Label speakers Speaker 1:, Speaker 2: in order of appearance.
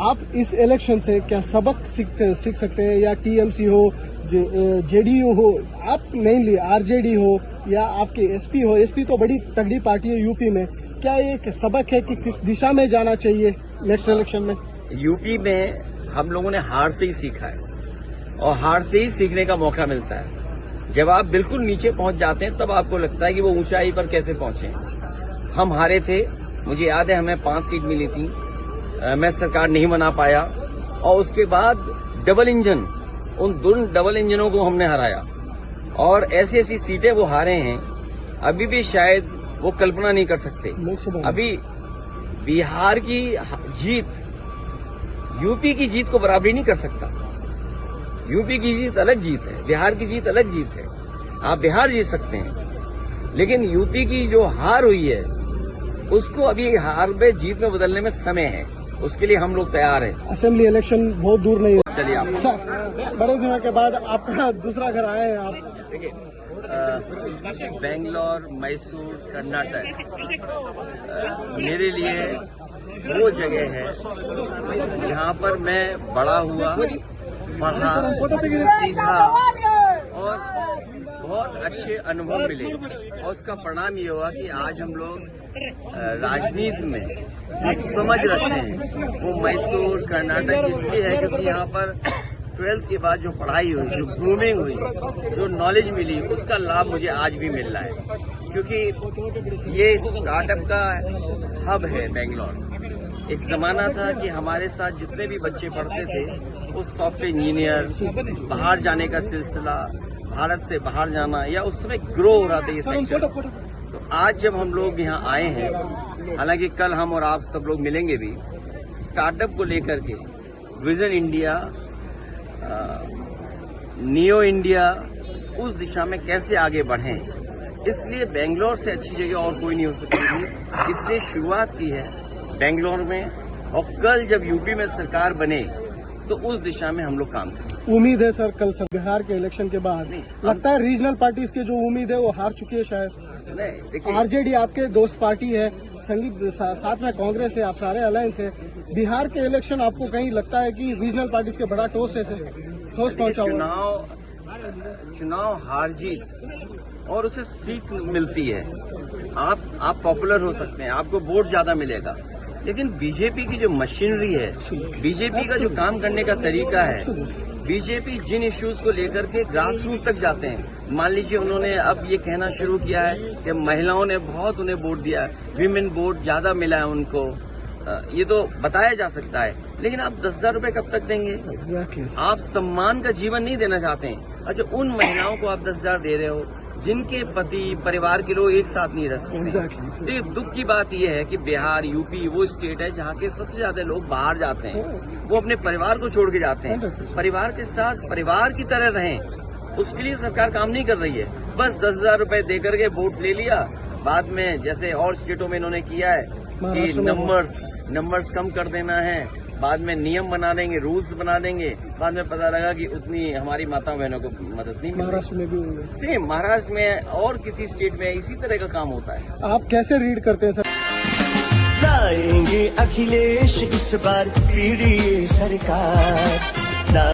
Speaker 1: आप इस इलेक्शन से क्या सबक सीख सकते हैं, या टीएमसी हो, जेडीयू हो, आप मेनली आरजेडी हो, या आपके एसपी हो? एसपी तो बड़ी तगड़ी पार्टी है यूपी में, क्या एक सबक है कि किस दिशा में जाना चाहिए नेक्स्ट इलेक्शन में?
Speaker 2: यूपी में हम लोगों ने हार से ही सीखा है और हार से ही सीखने का मौका मिलता है। जब आप बिल्कुल नीचे पहुंच जाते हैं तब आपको लगता है कि वो ऊंचाई पर कैसे पहुंचे। हम हारे थे, मुझे याद है हमें 5 सीट मिली थी, मैं सरकार नहीं बना पाया और उसके बाद डबल इंजन, उन दोनों डबल इंजनों को हमने हराया और ऐसी ऐसी सीटें वो हारे हैं अभी भी शायद वो कल्पना नहीं कर सकते। अभी बिहार की जीत यूपी की जीत को बराबरी नहीं कर सकता। यूपी की जीत अलग जीत है, बिहार की जीत अलग जीत है। आप बिहार जीत सकते हैं, लेकिन यूपी की जो हार हुई है उसको अभी हार में जीत में बदलने में समय है, उसके लिए हम लोग तैयार हैं।
Speaker 1: असेंबली इलेक्शन बहुत दूर नहीं है।
Speaker 2: चलिए आप
Speaker 1: सर, बड़े दिनों के बाद आपका दूसरा घर आए हैं आप।
Speaker 2: देखिए, बेंगलोर, मैसूर, कर्नाटक मेरे लिए वो जगह है जहाँ पर मैं बड़ा हुआ, पढ़ा, सीखा और बहुत अच्छे अनुभव मिले और उसका परिणाम ये हुआ कि आज हम लोग राजनीति में जो समझ रखते हैं वो मैसूर, कर्नाटक इसलिए है क्योंकि यहाँ पर 12th के बाद जो पढ़ाई हुई, जो ग्रूमिंग हुई, जो नॉलेज मिली, उसका लाभ मुझे आज भी मिल रहा है। क्योंकि ये स्टार्टअप का हब है बेंगलोर। एक जमाना था कि हमारे साथ जितने भी बच्चे पढ़ते थे वो सॉफ्टवेयर इंजीनियर, बाहर जाने का सिलसिला, भारत से बाहर जाना, या उस समय ग्रो हो रहा था ये सेक्टर। तो आज जब हम लोग यहाँ आए हैं, हालांकि कल हम और आप सब लोग मिलेंगे भी, स्टार्टअप को लेकर के विजन इंडिया, नियो इंडिया, उस दिशा में कैसे आगे बढ़ें, इसलिए बेंगलोर से अच्छी जगह और कोई नहीं हो सकती थी। इसलिए शुरुआत की है बेंगलोर में, और कल जब यूपी में सरकार बने तो उस दिशा में हम लोग काम करें।
Speaker 1: उम्मीद है सर, कल सर बिहार के इलेक्शन के बाद लगता है रीजनल पार्टीज के जो उम्मीद है वो हार चुकी है शायद।
Speaker 2: नहीं, देखिए,
Speaker 1: आरजेडी आपके दोस्त पार्टी है, संगीत साथ में कांग्रेस है, आप सारे अलायंस है। बिहार के इलेक्शन आपको कहीं लगता है कि रीजनल पार्टीज के बड़ा ठोस पहुंचा हुआ?
Speaker 2: चुनाव हार जीत और उसे सीख मिलती है। आप पॉपुलर हो सकते हैं, आपको वोट ज्यादा मिलेगा, लेकिन बीजेपी की जो मशीनरी है, बीजेपी का जो काम करने का तरीका है, बीजेपी जिन इश्यूज को लेकर के ग्रास रूट तक जाते हैं। मान लीजिए उन्होंने अब ये कहना शुरू किया है कि महिलाओं ने बहुत उन्हें वोट दिया है, विमेन वोट ज्यादा मिला है उनको, ये तो बताया जा सकता है, लेकिन आप 10,000 रुपए कब तक देंगे? आप सम्मान का जीवन नहीं देना चाहते हैं। अच्छा, उन महिलाओं को आप 10,000 दे रहे हो जिनके पति, परिवार के लोग एक साथ नहीं रह सकते। देखिए, दुख की बात यह है कि बिहार, यूपी वो स्टेट है जहाँ के सबसे ज्यादा लोग बाहर जाते हैं, वो अपने परिवार को छोड़ के जाते हैं। परिवार के साथ परिवार की तरह रहें, उसके लिए सरकार काम नहीं कर रही है। बस 10,000 रुपए दे करके वोट ले लिया, बाद में जैसे और स्टेटों में इन्होंने किया है कि नंबर्स कम कर देना है, बाद में नियम बना देंगे, रूल्स बना देंगे, बाद में पता लगा कि उतनी हमारी माता बहनों को मदद नहीं।
Speaker 1: महाराष्ट्र में भी हुआ,
Speaker 2: सेम महाराष्ट्र में और किसी स्टेट में इसी तरह का काम होता है।
Speaker 1: आप कैसे रीड करते हैं सर?
Speaker 3: लाएंगे अखिलेश इस बार पीढ़ी सरकार।